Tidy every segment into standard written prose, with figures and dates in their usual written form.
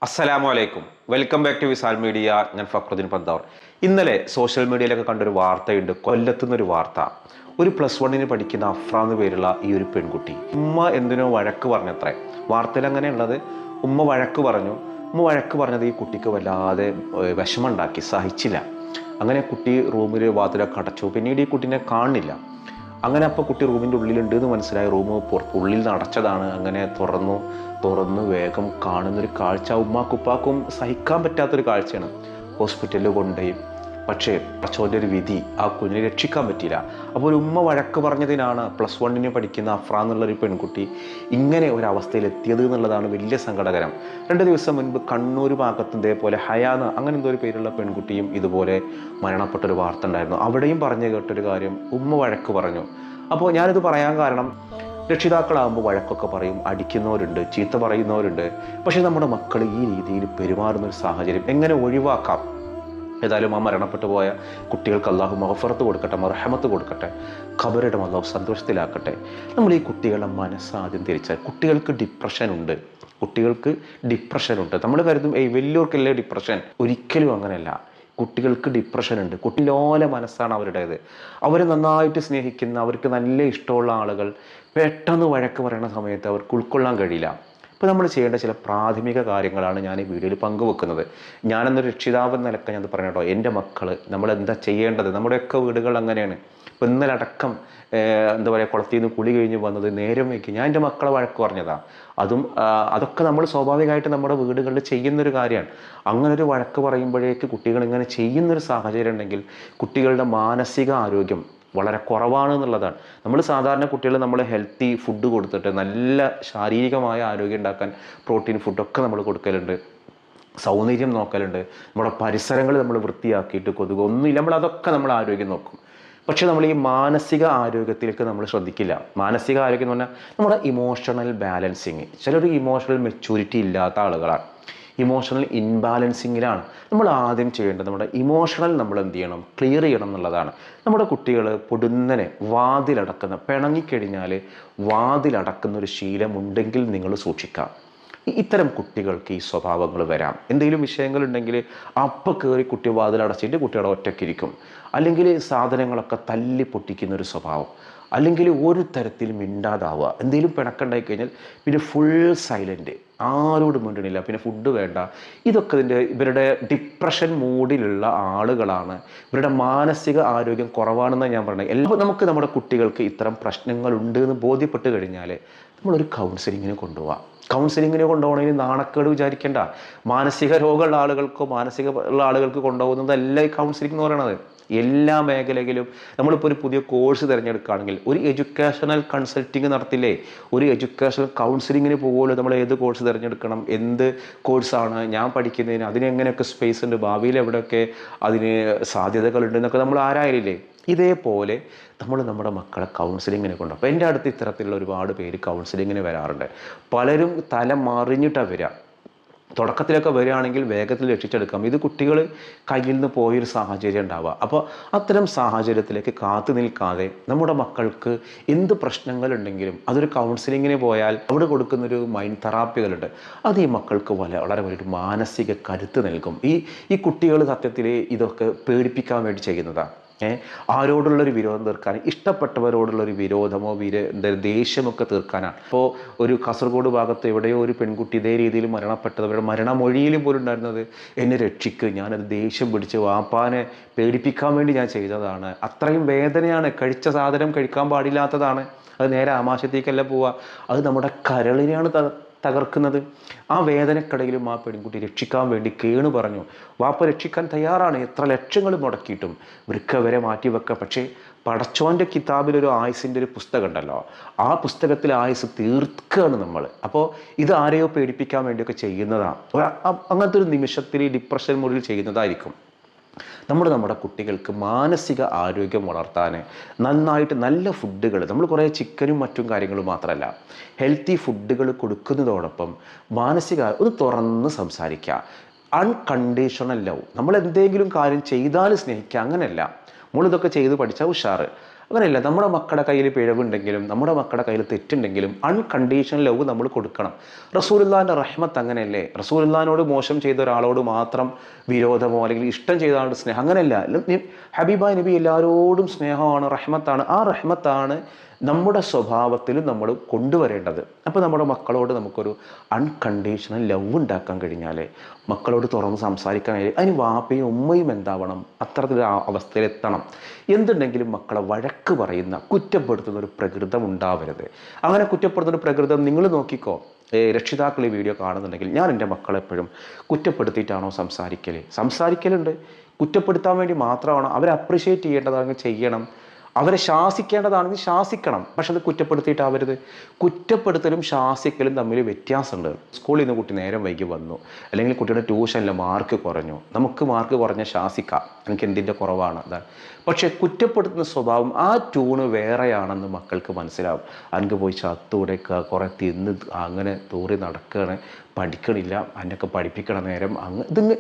അസ്സലാമു അലൈക്കും. Welcome back to Visal media. ഞാൻ ഫക്രുദ്ദീൻ പന്താവർ. ഇന്നലെ സോഷ്യൽ മീഡിയയിലൊക്കെ കണ്ടൊരു വാർത്തയുണ്ട്, കൊല്ലത്തുനിന്നൊരു വാർത്ത. ഒരു +1 പഠിക്കുന്ന അഫ്ര എന്ന് പേരുള്ള ഈ ഒരു പെൺകുട്ടി ഉമ്മ എന്തിനോ വഴക്ക് പറഞ്ഞത്രേ. വാർത്തയിൽ അങ്ങനെയുള്ളത്. ഉമ്മ വഴക്ക് പറഞ്ഞു. ഉമ്മ വഴക്ക് പറഞ്ഞത് ഈ കുട്ടിക്ക് വല്ലാതെ വിഷമമുണ്ടാക്കി, സഹിച്ചില്ല. അങ്ങനെ കുട്ടി റൂമിൽ വാതിലൊക്കെ അടച്ചു. പിന്നീട് ഈ കുട്ടീനെ കാണുന്നില്ല. അങ്ങനെ അപ്പോൾ കുട്ടി റൂമിൻ്റെ ഉള്ളിലുണ്ട് എന്ന് മനസ്സിലായി. റൂം ഉള്ളിൽ നിന്ന് അടച്ചതാണ്. അങ്ങനെ തുറന്ന് വേഗം കാണുന്നൊരു കാഴ്ച ഉമ്മാക്കുപ്പാക്കും സഹിക്കാൻ പറ്റാത്തൊരു കാഴ്ചയാണ്. ഹോസ്പിറ്റലിൽ കൊണ്ടുപോയി. പക്ഷേ പടച്ചോൻ്റെ ഒരു വിധി, ആ കുഞ്ഞിനെ രക്ഷിക്കാൻ പറ്റിയില്ല. അപ്പോൾ ഒരു ഉമ്മ വഴക്ക് പറഞ്ഞതിനാണ് +1 പഠിക്കുന്ന അഫ്ര എന്നുള്ളൊരു പെൺകുട്ടി ഇങ്ങനെ ഒരവസ്ഥയിൽ എത്തിയത് എന്നുള്ളതാണ് വലിയ സങ്കടകരം. 2 ദിവസം മുൻപ് കണ്ണൂർ ഭാഗത്ത് ഇതേപോലെ ഹയാന്ന് അങ്ങനെ എന്തോ ഒരു പേരുള്ള പെൺകുട്ടിയും ഇതുപോലെ മരണപ്പെട്ടൊരു വാർത്ത ഉണ്ടായിരുന്നു. അവിടെയും പറഞ്ഞു കേട്ടൊരു കാര്യം, ഉമ്മ വഴക്ക് പറഞ്ഞു. അപ്പോൾ ഞാനിത് പറയാൻ കാരണം, രക്ഷിതാക്കളാകുമ്പോൾ വഴക്കൊക്കെ പറയും, അടിക്കുന്നവരുണ്ട്, ചീത്ത പറയുന്നവരുണ്ട്. പക്ഷേ നമ്മുടെ മക്കൾ ഈ രീതിയിൽ പെരുമാറുന്നൊരു സാഹചര്യം എങ്ങനെ ഒഴിവാക്കാം? ഏതായാലും ആ മരണപ്പെട്ടു പോയ കുട്ടികൾക്ക് അള്ളാഹു മഗ്ഫിറത്ത് കൊടുക്കട്ടെ, മർഹമത്ത് കൊടുക്കട്ടെ, ഖബറിടം അള്ളാഹു സന്തോഷത്തിലാക്കട്ടെ. നമ്മൾ ഈ കുട്ടികളുടെ മനസ്സാദ്യം തിരിച്ചാൽ, കുട്ടികൾക്ക് ഡിപ്രഷൻ ഉണ്ട്. നമ്മൾ കരുതും വലിയവർക്കല്ലേ ഡിപ്രഷൻ. ഒരിക്കലും അങ്ങനെയല്ല. കുട്ടികൾക്ക് ഡിപ്രഷൻ ഉണ്ട്. കുട്ടിലോല മനസ്സാണ് അവരുടേത്. അവരെ നന്നായിട്ട് സ്നേഹിക്കുന്ന, അവർക്ക് നല്ല ഇഷ്ടമുള്ള ആളുകൾ പെട്ടെന്ന് വഴക്ക് പറയുന്ന സമയത്ത് അവർക്ക് ഉൾക്കൊള്ളാൻ കഴിയില്ല. ഇപ്പോൾ നമ്മൾ ചെയ്യേണ്ട ചില പ്രാഥമിക കാര്യങ്ങളാണ് ഞാൻ ഈ വീഡിയോയിൽ പങ്കുവെക്കുന്നത്. ഞാനെന്നൊരു രക്ഷിതാവ് എന്ന നിലയ്ക്ക് ഞാൻ പറഞ്ഞു കേട്ടോ. എൻ്റെ മക്കൾ നമ്മൾ എന്താ ചെയ്യേണ്ടത്? നമ്മുടെയൊക്കെ വീടുകൾ അങ്ങനെയാണ്. ഇപ്പോൾ ഇന്നലെ അടക്കം എന്താ പറയുക, കുളത്തിൽ നിന്ന് കുളി കഴിഞ്ഞ് വന്നത് നേരം വയ്ക്കും. ഞാൻ എൻ്റെ മക്കളെ വഴക്ക് പറഞ്ഞതാണ്. അതൊക്കെ നമ്മൾ സ്വാഭാവികമായിട്ട് നമ്മുടെ വീടുകളിൽ ചെയ്യുന്നൊരു കാര്യമാണ്. അങ്ങനൊരു വഴക്ക് പറയുമ്പോഴേക്ക് കുട്ടികൾ ഇങ്ങനെ ചെയ്യുന്നൊരു സാഹചര്യം ഉണ്ടെങ്കിൽ കുട്ടികളുടെ മാനസിക ആരോഗ്യം വളരെ കുറവാണ് എന്നുള്ളതാണ്. നമ്മൾ സാധാരണ കുട്ടികൾ നമ്മൾ ഹെൽത്തി ഫുഡ് കൊടുത്തിട്ട് നല്ല ശാരീരികമായ ആരോഗ്യം ഉണ്ടാക്കാൻ പ്രോട്ടീൻ ഫുഡൊക്കെ നമ്മൾ കൊടുക്കലുണ്ട്, സൗന്ദര്യം നോക്കലുണ്ട്, നമ്മുടെ പരിസരങ്ങൾ നമ്മൾ വൃത്തിയാക്കിയിട്ട് കൊതുകൊന്നുമില്ല, നമ്മളതൊക്കെ നമ്മൾ ആരോഗ്യം നോക്കും. പക്ഷെ നമ്മൾ ഈ മാനസിക ആരോഗ്യത്തിലേക്ക് നമ്മൾ ശ്രദ്ധിക്കില്ല. മാനസിക ആരോഗ്യം എന്ന് പറഞ്ഞാൽ നമ്മുടെ ഇമോഷണൽ ബാലൻസിങ്. ചിലർ ഇമോഷണൽ മെച്യൂരിറ്റി ഇല്ലാത്ത ആളുകളാണ്, ഇമോഷണൽ ഇൻബാലൻസിങ്ങിലാണ്. നമ്മൾ ആദ്യം ചെയ്യേണ്ടത് നമ്മുടെ ഇമോഷണൽ നമ്മൾ എന്ത് ചെയ്യണം, ക്ലിയർ ചെയ്യണം എന്നുള്ളതാണ്. നമ്മുടെ കുട്ടികൾ പൊടുന്നനെ പിണങ്ങിക്കഴിഞ്ഞാൽ വാതിലടക്കുന്ന ഒരു ശീലമുണ്ടെങ്കിൽ നിങ്ങൾ സൂക്ഷിക്കാം. ഇത്തരം കുട്ടികൾക്ക് ഈ സ്വഭാവങ്ങൾ വരാം. എന്തെങ്കിലും വിഷയങ്ങളുണ്ടെങ്കിൽ അപ്പം കയറി കുട്ടി വാതിലടച്ചിട്ട് കുട്ടിയുടെ ഒറ്റയ്ക്കിരിക്കും. അല്ലെങ്കിൽ സാധനങ്ങളൊക്കെ തല്ലി പൊട്ടിക്കുന്നൊരു സ്വഭാവം, അല്ലെങ്കിൽ ഒരു തരത്തിൽ മിണ്ടാതാവുക. എന്തെങ്കിലും പിണക്കുണ്ടായി കഴിഞ്ഞാൽ പിന്നെ ഫുൾ സൈലൻറ്റ്, ആരോടും മിണ്ടണില്ല, പിന്നെ ഫുഡ് വേണ്ട. ഇതൊക്കെ ഇവരുടെ ഡിപ്രഷൻ മൂഡിലുള്ള ആളുകളാണ്. ഇവരുടെ മാനസിക ആരോഗ്യം കുറവാണെന്നാണ് ഞാൻ പറയുന്നത്. നമുക്ക് നമ്മുടെ കുട്ടികൾക്ക് ഇത്തരം പ്രശ്നങ്ങളുണ്ട് എന്ന് ബോധ്യപ്പെട്ട് കഴിഞ്ഞാൽ നമ്മളൊരു കൗൺസിലിങ്ങിന് കൊണ്ടുപോകാം. കൗൺസിലിങ്ങിന് കൊണ്ടുപോകണമെങ്കിൽ നാണക്കേട് വിചാരിക്കേണ്ട. മാനസിക രോഗമുള്ള ആളുകൾക്കോ ഉള്ള ആളുകൾക്ക് കൊണ്ടുപോകുന്നതല്ല ഈ കൗൺസിലിംഗ് എന്ന് പറയുന്നത്. എല്ലാ മേഖലയിലും നമ്മളിപ്പോൾ ഒരു പുതിയ കോഴ്സ് തിരഞ്ഞെടുക്കുകയാണെങ്കിൽ ഒരു എഡ്യൂക്കേഷണൽ കൺസൾട്ടിങ് നടത്തില്ലേ, ഒരു എഡ്യൂക്കേഷണൽ കൗൺസിലിങ്ങിന് പോകുമല്ലോ. നമ്മൾ ഏത് കോഴ്സ് തിരഞ്ഞെടുക്കണം, എന്ത് കോഴ്സാണ് ഞാൻ പഠിക്കുന്നതിന്, അതിനെങ്ങനെയൊക്കെ സ്പേസ് ഉണ്ട്, ഭാവിയിൽ എവിടെയൊക്കെ അതിന് സാധ്യതകളുണ്ട് എന്നൊക്കെ നമ്മൾ ആരായില്ലേ. ഇതേപോലെ നമ്മൾ നമ്മുടെ മക്കളെ കൗൺസിലിങ്ങിനെ കൊണ്ടുപോകും. അപ്പോൾ എൻ്റെ അടുത്ത് ഇത്തരത്തിലുള്ള ഒരുപാട് പേര് കൗൺസിലിങ്ങിന് വരാറുണ്ട്. പലരും തല മറിഞ്ഞിട്ടാണ് വരിക. തുടക്കത്തിലൊക്കെ വരികയാണെങ്കിൽ വേഗത്തിൽ രക്ഷിച്ചെടുക്കാം. ഇത് കുട്ടികൾ കയ്യിൽ നിന്ന് പോയൊരു സാഹചര്യം ഉണ്ടാവുക. അപ്പോൾ അത്തരം സാഹചര്യത്തിലേക്ക് കാത്തു നിൽക്കാതെ നമ്മുടെ മക്കൾക്ക് എന്ത് പ്രശ്നങ്ങളുണ്ടെങ്കിലും അതൊരു കൗൺസിലിങ്ങിന് പോയാൽ അവിടെ കൊടുക്കുന്നൊരു മൈൻഡ് തെറാപ്പികളുണ്ട്. അത് ഈ മക്കൾക്ക് വളരെ വലിയൊരു മാനസിക കരുത്ത് നൽകും. ഈ കുട്ടികൾ സത്യത്തിൽ ഇതൊക്കെ പേടിപ്പിക്കാൻ വേണ്ടി ചെയ്യുന്നതാണ്. ആരോടുള്ളൊരു വിരോധം തീർക്കാൻ, ഇഷ്ടപ്പെട്ടവരോടുള്ളൊരു വിരോധമോ ദേഷ്യമൊക്കെ തീർക്കാനാണ്. ഇപ്പോൾ ഒരു കാസർഗോഡ് ഭാഗത്ത് എവിടെയോ ഒരു പെൺകുട്ടി ഇതേ രീതിയിൽ മരണപ്പെട്ടത്, അവരുടെ മരണമൊഴിയിലും പോലും ഉണ്ടായിരുന്നത്, എന്നെ രക്ഷിക്ക്, ഞാനത് ദേഷ്യം പിടിച്ച് വാപ്പാനെ പേടിപ്പിക്കാൻ വേണ്ടി ഞാൻ ചെയ്തതാണ്, അത്രയും വേദനയാണ്, കഴിച്ച സാധനം കഴിക്കാൻ പാടില്ലാത്തതാണ്, അത് നേരെ ആമാശത്തേക്കല്ല പോവുക, അത് നമ്മുടെ കരളിനെയാണ് തകർക്കുന്നത്. ആ വേദനക്കിടയിലും ആ പെൺകുട്ടി രക്ഷിക്കാൻ വേണ്ടി കേണു പറഞ്ഞു. വാപ്പ രക്ഷിക്കാൻ തയ്യാറാണ്, എത്ര ലക്ഷങ്ങൾ മുടക്കിയിട്ടും വൃക്ക വരെ മാറ്റിവെക്കുക. പക്ഷേ പടച്ചോൻ്റെ കിതാബിലൊരു ആയുസിൻ്റെ ഒരു പുസ്തകം ഉണ്ടല്ലോ, ആ പുസ്തകത്തിൽ ആയുസ് തീർക്കുകയാണ് നമ്മൾ. അപ്പോൾ ഇത് ആരെയോ പേടിപ്പിക്കാൻ വേണ്ടിയൊക്കെ ചെയ്യുന്നതാണ്. അങ്ങനത്തെ ഒരു നിമിഷത്തിൽ ഡിപ്രഷൻ മുറിയിൽ ചെയ്യുന്നതായിരിക്കും. നമ്മുടെ കുട്ടികൾക്ക് മാനസിക ആരോഗ്യം വളർത്താൻ നന്നായിട്ട് നല്ല ഫുഡുകൾ, നമ്മൾ കുറേ ചിക്കനും മറ്റും കാര്യങ്ങളും മാത്രമല്ല, ഹെൽത്തി ഫുഡുകൾ കൊടുക്കുന്നതോടൊപ്പം ഒന്ന് തുറന്ന് സംസാരിക്കുക. അൺകണ്ടീഷണൽ ലവ്, നമ്മൾ എന്തെങ്കിലും കാര്യം ചെയ്താൽ സ്നേഹിക്കുക, അങ്ങനെയല്ല. നമ്മളിതൊക്കെ ചെയ്ത് പഠിച്ചാൽ ഉഷാറ്, അങ്ങനെയല്ല, നമ്മുടെ മക്കളുടെ കയ്യിൽ പിഴവുണ്ടെങ്കിലും നമ്മുടെ മക്കളുടെ കയ്യിൽ തെറ്റുണ്ടെങ്കിലും അൺകണ്ടീഷണൽ ലവ് നമ്മൾ കൊടുക്കണം. റസൂലുള്ളാഹിൻ്റെ റഹ്മത്ത് അങ്ങനെയല്ലേ? റസൂലുള്ളാഹിനോട് മോശം ചെയ്ത ഒരാളോട് മാത്രം വിരോധമോ അല്ലെങ്കിൽ ഇഷ്ടം ചെയ്ത ആളുടെ സ്നേഹം, അങ്ങനെയല്ല. ഹബീബായ നബി എല്ലാവരോടും സ്നേഹമാണ്, റഹ്മത്താണ്. ആ റഹ്മത്താണ് നമ്മുടെ സ്വഭാവത്തിൽ നമ്മൾ കൊണ്ടുവരേണ്ടത്. അപ്പോൾ നമ്മുടെ മക്കളോട് നമുക്കൊരു അൺകണ്ടീഷണൽ ലവ് ഉണ്ടാക്കാൻ കഴിഞ്ഞാൽ, മക്കളോട് തുറന്ന് സംസാരിക്കാൻ കഴിയും. അതിന് വാപ്പയും ഉമ്മയും എന്താവണം? അത്തരത്തിലൊരു അവസ്ഥയിലെത്തണം. എന്തുണ്ടെങ്കിലും മക്കളെ വഴക്ക് പറയുന്ന, കുറ്റപ്പെടുത്തുന്ന ഒരു പ്രകൃതം ഉണ്ടാവരുത്. അങ്ങനെ കുറ്റപ്പെടുത്തുന്ന ഒരു പ്രകൃതം നിങ്ങൾ നോക്കിക്കോ. രക്ഷിതാക്കൾ ഈ വീഡിയോ കാണുന്നുണ്ടെങ്കിൽ, ഞാൻ എൻ്റെ മക്കളെപ്പോഴും കുറ്റപ്പെടുത്തിയിട്ടാണോ സംസാരിക്കലുണ്ട്. കുറ്റപ്പെടുത്താൻ വേണ്ടി മാത്രമാണോ? അവരെ അപ്രിഷ്യേറ്റ് ചെയ്യേണ്ടതാണെങ്കിൽ ചെയ്യണം, അവരെ ശാസിക്കേണ്ടതാണെങ്കിൽ ശാസിക്കണം. പക്ഷെ അത് കുറ്റപ്പെടുത്തിയിട്ടാവരുത്. കുറ്റപ്പെടുത്തലും ശാസിക്കലും തമ്മിൽ വ്യത്യാസമുണ്ട്. സ്കൂളിൽ നിന്ന് കുട്ടി നേരം വൈകി വന്നു, അല്ലെങ്കിൽ കുട്ടിയുടെ ട്യൂഷനിലെ മാർക്ക് കുറഞ്ഞു, നമുക്ക് മാർക്ക് കുറഞ്ഞ ശാസിക്കാം, എനിക്ക് എന്തിൻ്റെ കുറവാണ് അതാണ്. പക്ഷെ കുറ്റപ്പെടുത്തുന്ന സ്വഭാവം, ആ ട്യൂണ് വേറെയാണെന്ന് മക്കൾക്ക് മനസ്സിലാവും. എനിക്ക് പോയി ചത്തുടയ്ക്കുക, കുറേ തിന്ന് അങ്ങനെ തൂറി നടക്കുകയാണ്, പഠിക്കണില്ല, അതിനൊക്കെ പഠിപ്പിക്കണ നേരം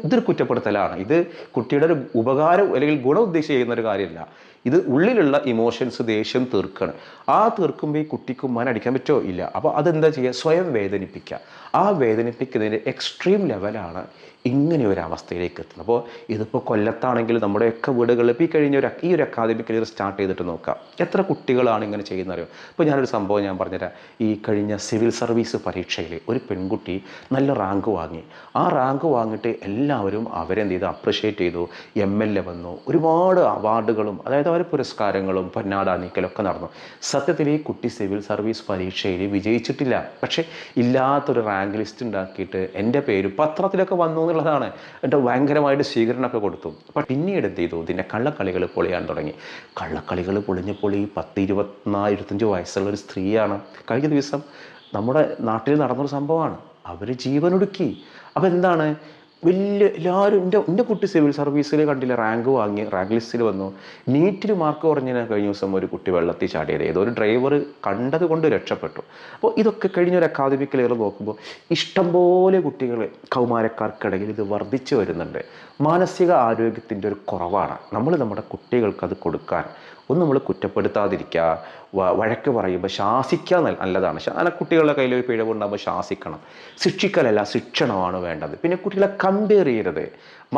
ഇതൊരു കുറ്റപ്പെടുത്തലാണ്. ഇത് കുട്ടിയുടെ ഒരു ഉപകാരം അല്ലെങ്കിൽ ഗുണം ഉദ്ദേശിച്ച് ചെയ്യുന്നൊരു കാര്യമല്ല. ഇത് ഉള്ളിലുള്ള ഇമോഷൻസ്, ദേഷ്യം തീർക്കണം. ആ തീർക്കുമ്പോൾ ഈ കുട്ടിക്ക് അടിക്കാൻ പറ്റുമോ? ഇല്ല. അപ്പോൾ അതെന്താ ചെയ്യുക? സ്വയം വേദനിപ്പിക്കുക. ആ വേദനിപ്പിക്കുന്നതിൻ്റെ എക്സ്ട്രീം ലെവലാണ് ഇങ്ങനെ ഒരു അവസ്ഥയിലേക്ക് എത്തുന്നത്. അപ്പോൾ ഇതിപ്പോൾ കൊല്ലത്താണെങ്കിൽ നമ്മുടെയൊക്കെ വീടുകളിൽ ഇപ്പോൾ ഈ ഒരു അക്കാദമിക് കരിയർ സ്റ്റാർട്ട് ചെയ്തിട്ട് നോക്കാം, എത്ര കുട്ടികളാണ് ഇങ്ങനെ ചെയ്യുന്നറിയോ? ഇപ്പോൾ ഞാനൊരു സംഭവം ഞാൻ പറഞ്ഞുതരാം. ഈ കഴിഞ്ഞ സിവിൽ സർവീസ് പരീക്ഷയിൽ ഒരു പെൺകുട്ടി നല്ല റാങ്ക് വാങ്ങി. ആ റാങ്ക് വാങ്ങിയിട്ട് എല്ലാവരും അവരെന്ത് ചെയ്തു? അപ്രിഷ്യേറ്റ് ചെയ്തു. MLA വന്നു, ഒരുപാട് അവാർഡുകളും, അതായത് അവർ പുരസ്കാരങ്ങളും പൊന്നാടാനിക്കലൊക്കെ നടന്നു. സത്യത്തിൽ ഈ കുട്ടി സിവിൽ സർവീസ് പരീക്ഷയിൽ വിജയിച്ചിട്ടില്ല. പക്ഷേ ഇല്ലാത്തൊരു റാങ്ക് ലിസ്റ്റ് ഉണ്ടാക്കിയിട്ട് എൻ്റെ പേര് പത്രത്തിലൊക്കെ വന്നു എന്നുള്ളതാണ്. എന്നിട്ട് ഭയങ്കരമായിട്ട് സ്വീകരണമൊക്കെ കൊടുത്തു. അപ്പം പിന്നീട് എന്ത് ചെയ്തു? ഇതിൻ്റെ കള്ളക്കളികൾ പൊളിയാൻ തുടങ്ങി. കള്ളക്കളികൾ പൊളിഞ്ഞപ്പോൾ ഈ 25 വയസ്സുള്ള ഒരു സ്ത്രീയാണ്. കഴിഞ്ഞ ദിവസം നമ്മുടെ നാട്ടിൽ നടന്നൊരു സംഭവമാണ്. അവർ ജീവനൊടുക്കി. അപ്പം എന്താണ്? എല്ലാവരും എൻ്റെ കുട്ടി സിവിൽ സർവീസിൽ കണ്ടില്ല, റാങ്ക് വാങ്ങി, റാങ്ക് ലിസ്റ്റിൽ വന്നു. നീറ്റിൽ മാർക്ക് കുറഞ്ഞതിന് കഴിഞ്ഞ ദിവസം ഒരു കുട്ടി വെള്ളത്തിൽ ചാടിയത്, ഏതോ ഒരു ഡ്രൈവർ കണ്ടത് കൊണ്ട് രക്ഷപ്പെട്ടു. അപ്പോൾ ഇതൊക്കെ കഴിഞ്ഞൊരു അക്കാദമിക് ഇയർ നോക്കുമ്പോൾ ഇഷ്ടംപോലെ കുട്ടികൾ, കൗമാരക്കാർക്കിടയിൽ ഇത് വർദ്ധിച്ചു വരുന്നുണ്ട്. മാനസിക ആരോഗ്യത്തിൻ്റെ ഒരു കുറവാണ്. നമ്മുടെ കുട്ടികൾക്ക് അത് കൊടുക്കാൻ നമ്മൾ കുറ്റപ്പെടുത്താതിരിക്കുക, വഴക്ക് പറയുമ്പോൾ ശാസിക്കുക നല്ലതാണ്. കുട്ടികളുടെ കയ്യിൽ ഒരു പിഴവുണ്ടാകുമ്പോൾ ശാസിക്കണം. ശിക്ഷിക്കലല്ല, ശിക്ഷണമാണ് വേണ്ടത്. പിന്നെ കുട്ടികളെ കമ്പയർ ചെയ്യരുത്.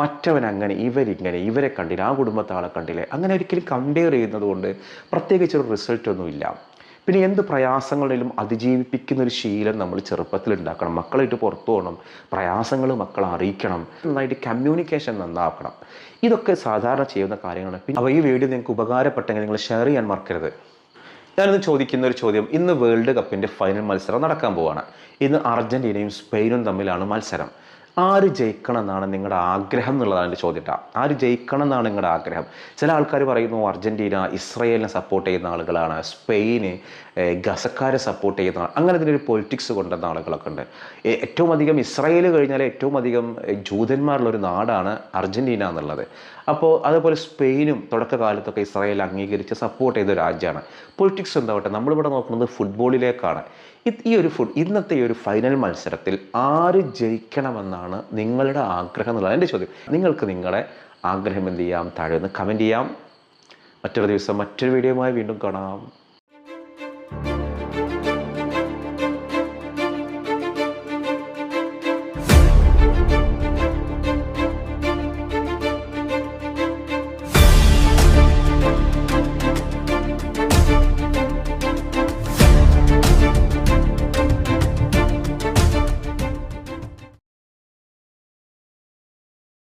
മറ്റവൻ അങ്ങനെ, ഇവരിങ്ങനെ, ഇവരെ കണ്ടില്ല, ആ കുടുംബത്തെ ആളെ കണ്ടില്ലേ, അങ്ങനെ ഒരിക്കലും കമ്പയർ ചെയ്യുന്നത് കൊണ്ട് പ്രത്യേകിച്ചൊരു റിസൾട്ടൊന്നുമില്ല. പിന്നെ എന്ത് പ്രയാസങ്ങളിലും അതിജീവിപ്പിക്കുന്ന ഒരു ശീലം നമ്മൾ ചെറുപ്പത്തിൽ ഉണ്ടാക്കണം. മക്കളായിട്ട് പുറത്തു പോകണം, പ്രയാസങ്ങൾ മക്കളെ അറിയിക്കണം, നന്നായിട്ട് കമ്മ്യൂണിക്കേഷൻ നന്നാക്കണം. ഇതൊക്കെ സാധാരണ ചെയ്യുന്ന കാര്യങ്ങളാണ്. പിന്നെ അപ്പോൾ ഈ വീഡിയോ നിങ്ങൾക്ക് ഉപകാരപ്പെട്ടെങ്കിൽ നിങ്ങൾ ഷെയർ ചെയ്യാൻ മറക്കരുത്. ഞാനിന്ന് ചോദിക്കുന്ന ഒരു ചോദ്യം, ഇന്ന് വേൾഡ് കപ്പിൻ്റെ ഫൈനൽ മത്സരം നടക്കാൻ പോവാണ്. ഇന്ന് അർജൻറ്റീനയും സ്പെയിനും തമ്മിലാണ് മത്സരം. ആര് ജയിക്കണം എന്നാണ് നിങ്ങളുടെ ആഗ്രഹം എന്നുള്ളതാണ് എൻ്റെ ചോദ്യം. ആര് ജയിക്കണം എന്നാണ് നിങ്ങളുടെ ആഗ്രഹം? ചില ആൾക്കാർ പറയുന്നു അർജൻറ്റീന ഇസ്രയേലിനെ സപ്പോർട്ട് ചെയ്യുന്ന ആളുകളാണ്, സ്പെയിന് ഗസക്കാരെ സപ്പോർട്ട് ചെയ്യുന്ന അങ്ങനെ ഇതിനൊരു പൊളിറ്റിക്സ് കൊണ്ടുവന്ന ആളുകളൊക്കെ ഉണ്ട്. ഏറ്റവും അധികം ഇസ്രയേൽ കഴിഞ്ഞാൽ ഏറ്റവും അധികം ജൂതന്മാരുള്ളൊരു നാടാണ് അർജൻറ്റീന എന്നുള്ളത്. അപ്പോൾ അതേപോലെ സ്പെയിനും തുടക്കകാലത്തൊക്കെ ഇസ്രായേൽ അംഗീകരിച്ച് സപ്പോർട്ട് ചെയ്ത രാജ്യമാണ്. പൊളിറ്റിക്സ് എന്താവട്ടെ, നമ്മളിവിടെ നോക്കുന്നത് ഫുട്ബോളിലേക്കാണ്. ഇന്നത്തെ ഈ ഒരു ഫൈനൽ മത്സരത്തിൽ ആര് ജയിക്കണമെന്നാണ് നിങ്ങളുടെ ആഗ്രഹം എന്നുള്ളത് എൻ്റെ ചോദ്യം. നിങ്ങൾക്ക് നിങ്ങളുടെ ആഗ്രഹം എന്ത് ചെയ്യാം? താഴെ ഒന്ന് കമൻറ്റ് ചെയ്യാം. മറ്റൊരു ദിവസം മറ്റൊരു വീഡിയോയുമായി വീണ്ടും കാണാം.